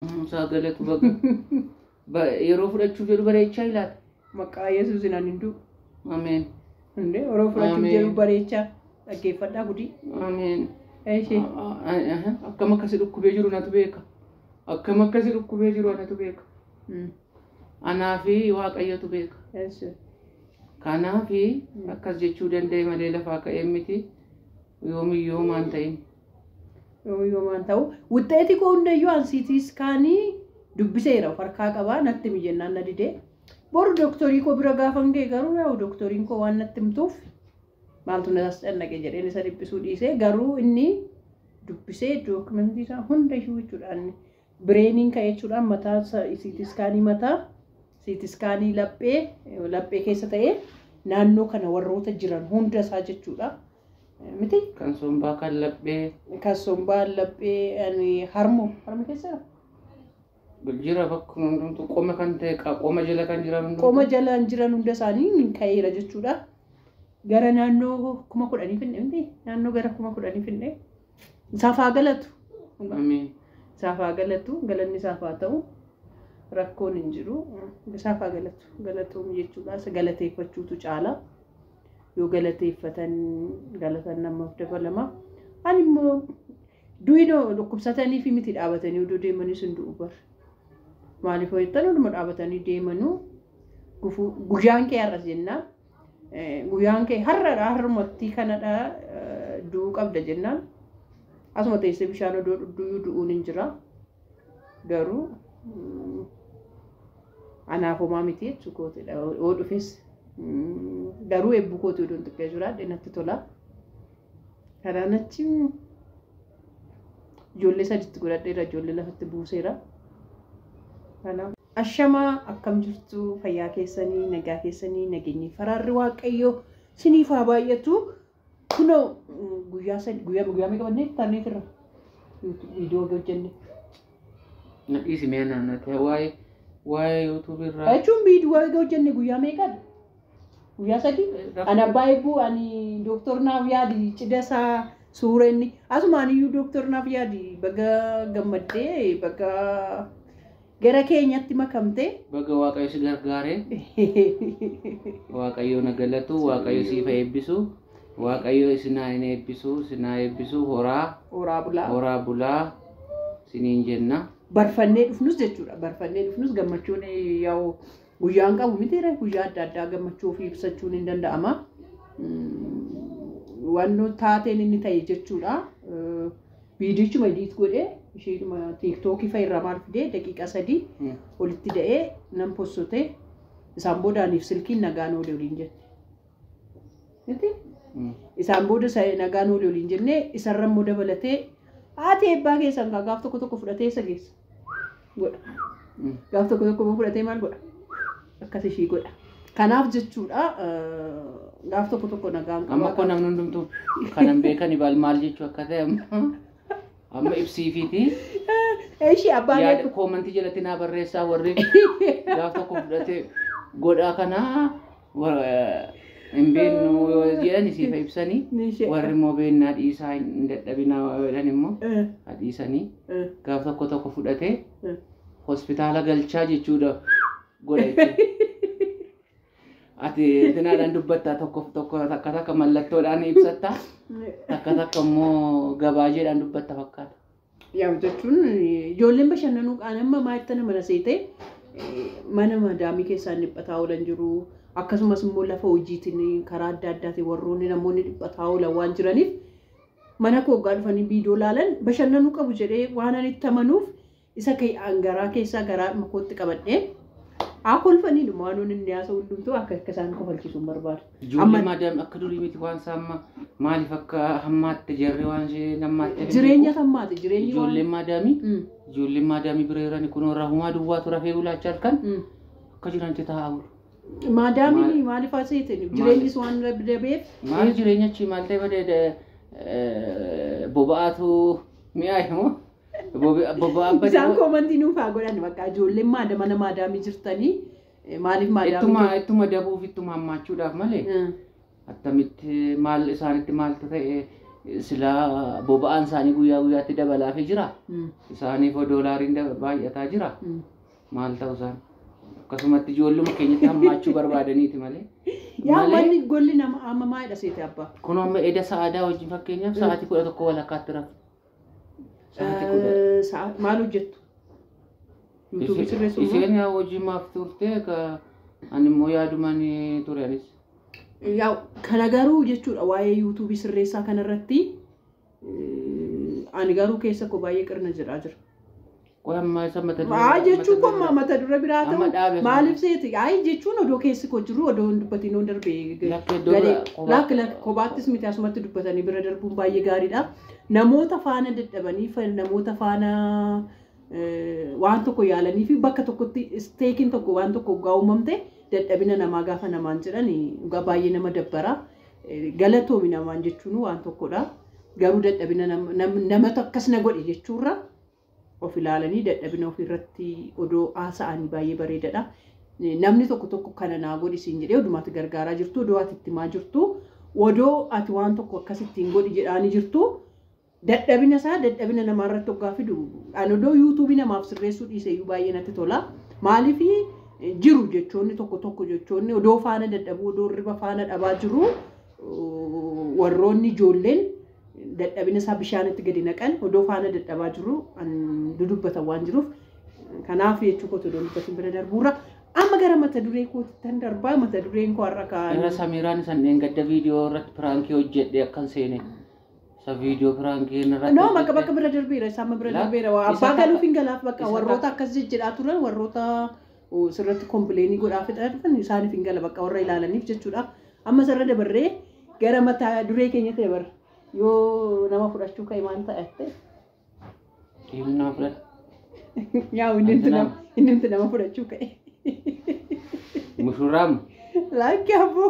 Sagalatu baga yeroo fudhachuu jedhu bareechaa ilaala. Maqaa Yesuusin ani hindu. Ameen. Inde yeroo fudhachuu jedhu bareechaa dhaggeeffadhaa gudii. Ameen. Eeshi. Akkam akkasi dhukkubee jiru natu beeka. Akkam akkasi dhukkubee jiru natu beeka. Anaa fi Waaqayyotu beeka. Eeshi. Kanaaf akkas jechuu danda'e malee lafaa ka'ee miti yoomiyyuu maan ta'in. Yoomaan ta'u wuxxeeti koo hundayyuu ansiitiis kaanii dubbiseera farkaa qabaa natti mijennaan na didee boru dooktorii koo bira gaafan ga'e garuu yaa'u dooktoriin koo waan natti himtuuf maaltu na dhannaqe jedheen isa dhiphisuu dhiisee garuu inni dubbisee dookumentii isaa hundayyuu jechuudhaan bireeniin ka'e jechuudhaan mataa siitiskaanii mataa siitiskaanii laphee keessa ta'ee naannoo kana warroota jiran hunda isaa jechuudha. Miti kan sombaa kan laphee ani harmo keessa jira bakkuma hundumtu qoma kan ta'e qoma jala kan jiran qoma jalaan jiran hunda isaanii ka'eera jechuudha. Gara naannoo 10,000 finne miti naannoo gara 10,000 finne saafaa galatu. Ameen. Saafaa galatu galanni saafaa ta'u rakkoon hin jiru saafaa galatu jechuudha. Galateeffachuutu caala. Yoo galateeffatan galatan namaaf dabalama. Ani immoo duwidoo dhukkubsatanii fi miti dhaabatanii odoo deemanii sun du'u bar. Maaliif hojjetan oduma dhaabatanii deemanuu guyyaan kee har'as jennaan. Guyyaan kee har'umatti kanadha du'uu qabda jennaan. Asuma teessee bishaan odoo du'uun hin jira. Garuu anaaf homaa miti jechuu kootidha. Oo dhufes garuu eebbu kooti odoon xiqqee jiraadhe natti tola. Karaan achi ijoollee sadiitti godhadheera ijoollee lafatti buuseera. Kanaaf ashamaa akkam jirtu fayyaa keessanii nagaa keessanii nageenyi faraarri Waaqayyoo siniif haa baay'atu. Kunoo guyyaa meeqa bannee tarneetirra viidiyoo hojjenne. Nadhiisi mee naannate waa'ee YouTube irraa. Jechuun viidiyoo hojjenne guyyaa meeqadha? Guyyaa sadii ana baay'ee ani dooktor naaf yaadi cidasaa suurenni asumaan iyyuu dooktor naaf yaadi baga gammaddee baga gara keenyatti makamte baga Waaqayyo si gargaare Waaqayyo na galatu Waaqayyo siif eebbisu Waaqayyo isinaa hin eebbisu sinaa eebbisu horaa bulaa siniin jenna barfannee dhufnus jechuudha barfannee dhufnus gammachuun yaa'u guyyaan qabu mitiire guyyaa adda addaa gammachuu fi ibsachuun hin danda'ama. Wanno taateen inni ta'e jechuudha. Viidiyochuma ediit godhee isheeduma tiiktookii fa'irraa maal fidee daqiiqaa 3 walitti da'ee nan postotee isaan boodaaniif silkiin nagaan oole waliin jette. Isaan booda nagaan oole waliin jennee isarra immoo dabalatee haati eebbaa keessan gaaf tokko fudhatee isa geessa godha. Gaaf tokko fudhatee maal godha? Akkas ishii godha. Kanaaf jechuudha gaaf tokko nagaan qaba. Amma namni hundumtuu kanan beekani baal maal jechuu akka ta'e amma ibsiifiiti. Ishii abbaan yaada koomentii jalatti naa barreessaa warri gaaf tokko fudhatee godhaa kanaa hin beeknu jedhan isiif ibsanii warri immoo beennaa dhiisaa hin dadhabinaa jedhan immoo dhiisanii gaaf tokko fudhatee hospitaala galchaa jechuudha. Ati dinaadhaan dubbattaa tokko takka mallattoodhaan ibsatta takka immoo gabaajeedhaan dubbatta fakkaata. Yaa jechuun ijoolleen bashannanuu qaanamma maattana mana seetee mana madaamii keessaan dhiphataa oolan jiru akkasumas immoo lafa hojiitiin karaa adda addaatiin warroonni namoonni dhiphataa oolan waan jiraniif mana koo dhufanii viidiyoo laalan bashannanuu qabu jedhee waan ani itti amanuuf isa garaa keessaa garaa makootti qabadhee kolfanii dhumaanoon inni haasa hundumtuu akka isaan kofalchisuun barbaadu. Ijoollee maadaam akka durii miti waan saamma maaliif akka hammaatti jarri waan ishee nammaatti. Jireenya hammaati jireenyi ijoolleen maadaamii bireerani kunoo rahumaa duwwaatu rafee ulaachaa halkan akka jiranitti taa'aa oolu. Maadaamii maaliif haasa'e jireenyis waan dabeef. Maal jireenyachi maal ta'e badee boba'aatu mi'aayu. Isaan koomantii nuuf haa godhan bakka ijoolleen mana maadaamii jirtanii maaliif maadaamii ittuma dabuuf ittuma hammaachuudhaaf malee attamitti maal isaanitti maaltu ta'e sila boba'aan isaanii guyyaa guyyaatti dabalaafii jira. Isaaniif doolaariin baay'ataa jira. Maal ta'u isaan akkasumatti ijoolluma keenyatti hammaachuu barbaadaniiti malee. Yaa wanni golli nama amma maayidha seete abbaa. Kun amma eda sa'aadaa wajjin fakkeenyaaf sa'aatii 11 walakkaatti rafu. Maal hojjettu? YouTube sirreessuuf. Isheen yaa hojii maaf turte ani immoo yaadumaan ture anis. Yaa kana garuu jechuudha waa'ee YouTube sirreessaa kanarratti ani garuu keessa koo baay'ee qirna jiraa jira. Amma isa mata duree jechuun kun mata duree biraa ta'u maaliif seeti jechuun odoo keessi koo jiru odoo dubbatiin on darbee lakki kophaattis miti asumatti dubbatanii bira darbuun baay'ee gaariidha. Namoota faana dadhabanii namoota faana waan tokko yaalanii fi bakka tokkotti isteekiin tokko waan tokko gaa uumamte dadhabina namaa gaafa namaan jedhan dhugaa baay'ee nama dabbara. Galatoomi namaan jechuun waan tokkodha. Garuu dadhabina namatu akkas na godhe jechuurra of ilaalanii dadhabina ofirratti odoo haasa'anii baay'ee bareedaadha. Namni tokko kana naa godhi siin jedhee odumaatti gargaaraa jirtu odoo ati itti maa jirtu odoo ati waan tokko akkasittiin godhi jedhaanii jirtu dadhabina isaa dadhabina namaarratti hoggaa fidu ani odoo yuutuubii namaaf sirreessuu dhiiseyyuu baay'ee natti tola. Maaliif jiru jechoonni tokko jechoonni odoo faana dadhabuu odoo riba faana dhabaa jiru warroonni ijoolleen dadhabina isaa bishaanitti gadi naqan odoo faana dadhabaa jiru dudubbatan waan jiruuf kanaaf jechuu kootu odoo dubbatiin bira darbuurra amma gara mata duree kootitti darbaa mata dureen koo har'a kaa'an. Irra Samiiraan isaan gadda viidiyoo irratti piraankii hojjedhe akkan seene isa viidiyoo piraankii irratti. No bakka bira darbeera isaan bira darbeera abbaa galuuf hin galaaf bakka warroota akkas jejjedhaa turan warroota sirratti kompleenii godhaa fedhaa dhufan isaaniif hin gala bakka warra ilaalaniif jechuudha. Amma sarara dabarree gara mata duree keenyatti dabarra. Yoo nama fudhachuu ka'e maal ta'e? Nama fudhatu. Yaa inni nama fudhachuu ka'e. Mushurraam. Lakki aboo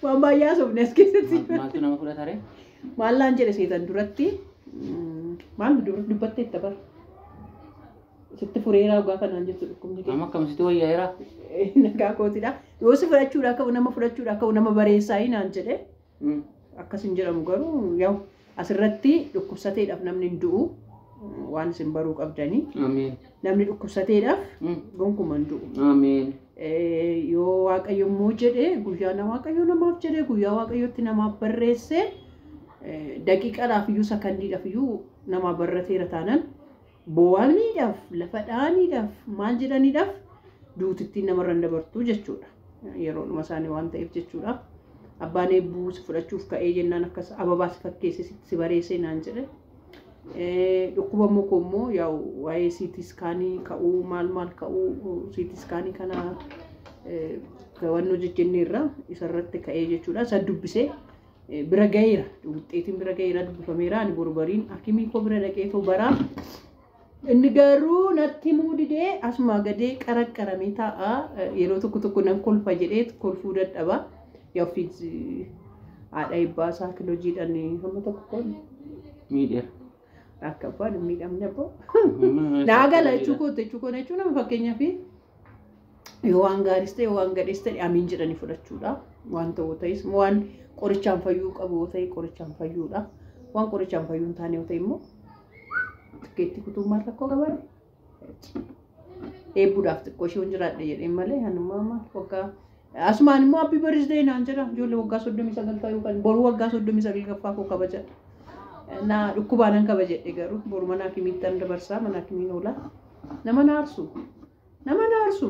waan baay'ee haasofne as keessatti. Maaltu nama fudhatare? Maallaan jedhe seetan duratti maal dubbattee itti bara? Sitti fureeraa dhugaa kanaan jettu dhukkubni keenya. Amma akkamitti wayyaa'eera? Nagaa kootidha. Yoo si fudhachuudhaa ka'u nama fudhachuudhaa ka'u nama bareessaa naan jedhe. Akkasin jedhamu garuu yaw asirratti dhukkubsateedhaaf namni hin du'u waan isin baruu qabdanii. Ameen. Namni dhukkubsateedhaaf gonkumaa hin du'u. Ameen. Yoo Waaqayyo immoo jedhee guyyaa Waaqayyo namaaf jedhee guyyaa Waaqayyotti namaaf barreessee daqiiqaadhaaf iyyuu sakandiidhaaf iyyuu namaaf barreesseera taanaan boo'aniidhaaf lafa dhaaniidhaaf maal jedhaniidhaaf duutittiin namarra hin dabartu jechuudha. Yeroodhuma isaanii waan ta'eef jechuudha. Abbaan eebbuu si fudhachuuf ka'ee jennaan akkas ababaa si fakkeesse si bareessee naan jedhe. Dhukkuba muka immoo yaa waa'ee siitii iskaanii ka'uu maal ka'uu siitii iskaanii kana gawannoo jejjenneerra isarratti ka'ee jechuudha. Isa dubbisee bira gaheera wuxxeetiin bira gaheera dubbifameera ani borbariin hakimii koo bira dhaqeetoo baraa. Inni garuu natti muudidee asuma gadee qaraqqaramee taa'a yeroo tokko nan kolfa jedhee kolfuu dadhaba. Yookiis haadha ibbaa saakiloojiidhaan hamma tokko miidheera. Akka abbaan miidhamne abboo. Naa gala jechuun nama fakkeenyaaf yoo waan gaariis ta'e waan gadhees ta'e amiin jedhanii fudhachuudha. Waan ta'uu ta'es waan qorichaan fayyuu qabu ta'e qorichaan fayyuudha. Waan qorichaan fayyuu hin taane yoo ta'e immoo tikkeetti kutuummaan rakkoo qaban. Eebbuudhaaf xiqqoo ishee hin jiraadhe jedheen malee hanuma waggaa. Asumaan immoo happy birthday naan jedha ijoollee waggaa 39 ta'uu kan boru waggaa 39 gaffaa koo kabaja. Na dhukkubaanan kabajadhe garuu boru mana hakimiittan dabarsaa mana hakimiin oola. Nama naarsu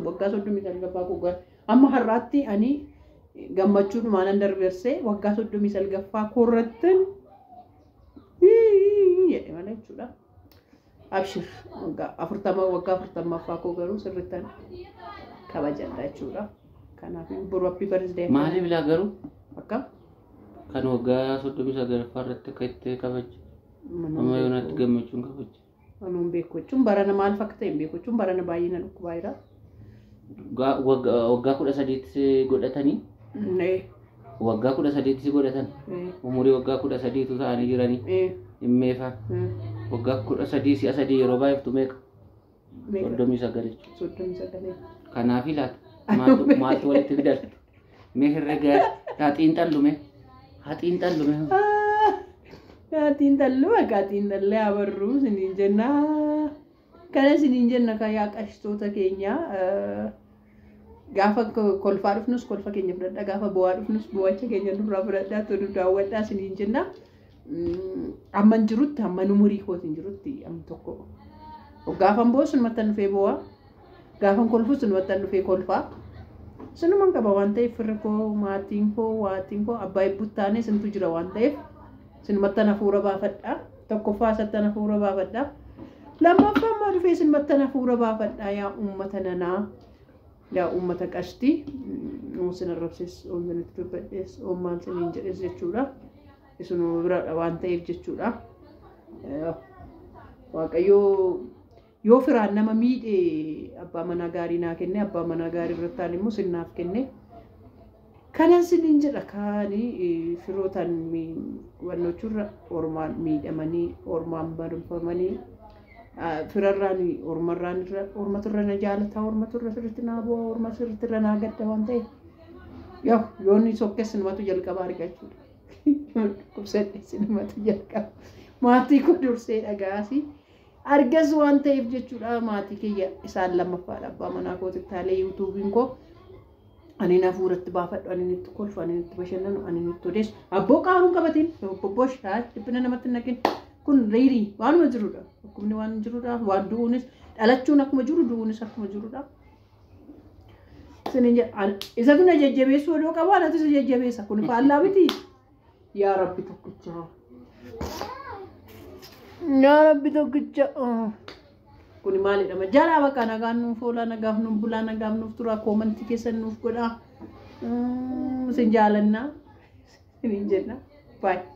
waggaa 39 gaffaa koo gar amma har'aatti ani gammachuudhumaan nan darbersee waggaa 39 gaffaa koorrattan jedhe malee jechuudha. Abshir waggaa 40 koo garuu sirrittan kabajadha jechuudha. Kanaaf boru happy birthday. Maaliif laa garuu? Akkam? Kan waggaa 39 irratti akka itti kabajje. Amma yoonatti gammachuun kabajje. Anuun beeku jechuun barana maal fakkaata hin beeku jechuun barana baay'ee na dhukkubaayira. Waggaa 13 godhatanii? Waggaa 13 godhatan. Umurii waggaa 13 ta'anii jiranii. Himmeefaan. Waggaa 13 si'a 3 yeroo baay'eeftu meeqa? 39 jechuudha. 39. Kanaaf ilaata. Maaltu walitti fidal? Mee herrega haxiin xallume? Kaatiin talluu kaatiin tallee abarruu siniin jennaa. Kana siniin jenna kayaa qashtoota keenya gaafa kolfaa dhufnus kolfa keenya fudhadhaa gaafa bu'aa dhufnus bu'acha keenya nurraa fudhadhaa tolu daawwadhaa siniin jenna. Amman jirutti amman umurii kootiin jirutti amma tokko. Gaafan bu'u sun mattan dhufee bu'aa. Gaafan kolfu sun mattan dhufee kolfaa. Sunuman qaba waan ta'eef firri koo maatiin koo waatiin koo abbaa ibbuttaanee sintu jira waan ta'eef sin mattan hafuura baafadhaa. Tokkoffaa sattan hafuura baafadhaa. Lammaffaa ammaa dhufee sin mattan hafuura baafadhaa yaa uummata nanaa. Yaa uummata qashtii. Sin arrabsees oomishanitti dubbadhees oomaan siniin jedhes jechuudha. Isin biraadha waan ta'eef jechuudha. Waaqayyoo yoo firaan nama miidhe abbaa manaa gaarii naa kenne abbaa manaa gaarii irratti aan immoo sinnaaf kenne. Kanan siniin jedha kaanii firootaan wannochurra ormaan miidhamanii ormaan barumfamanii firarraan ormarraan irra ormaturra na jaalataa ormaturra sirriitti naa bu'a orma sirriitti irra naa gadda waan ta'eef yoonni sokkes sinumatu jalqabaa argachuudha. Kubsadhe sinumatu jalqaba maatii koo dursee dhagaasi argas waan ta'eef jechuudha maatii kiyya isaan lammaffaadha abbaa manaa kootiif taalee yuutuubiin koo ani hafuuratti baafadhu ani itti kolfu ani itti bashannanu ani itti odeessu abboo qaaruun qabatiin bobbosh dhiphina namatti naqin kun riirii waanuma jirudha akkumni waan jirudha waan du'uunis dhalachuun akkuma jiru du'uunis akkuma jirudha. Sinin isatu na jajjabeessu odoo qabu anatu isa jajjabeessa kun faallaa miti yaa rabbi tokkicha yaa rabbi tokkicha kun maalidha majaalaa bakka nagaan nuuf oola nagaaf nuuf bulaa nagaaf nuuf tura koomantii keessan nuuf godhaa sin jaalannaa sinin jenna baay'ee.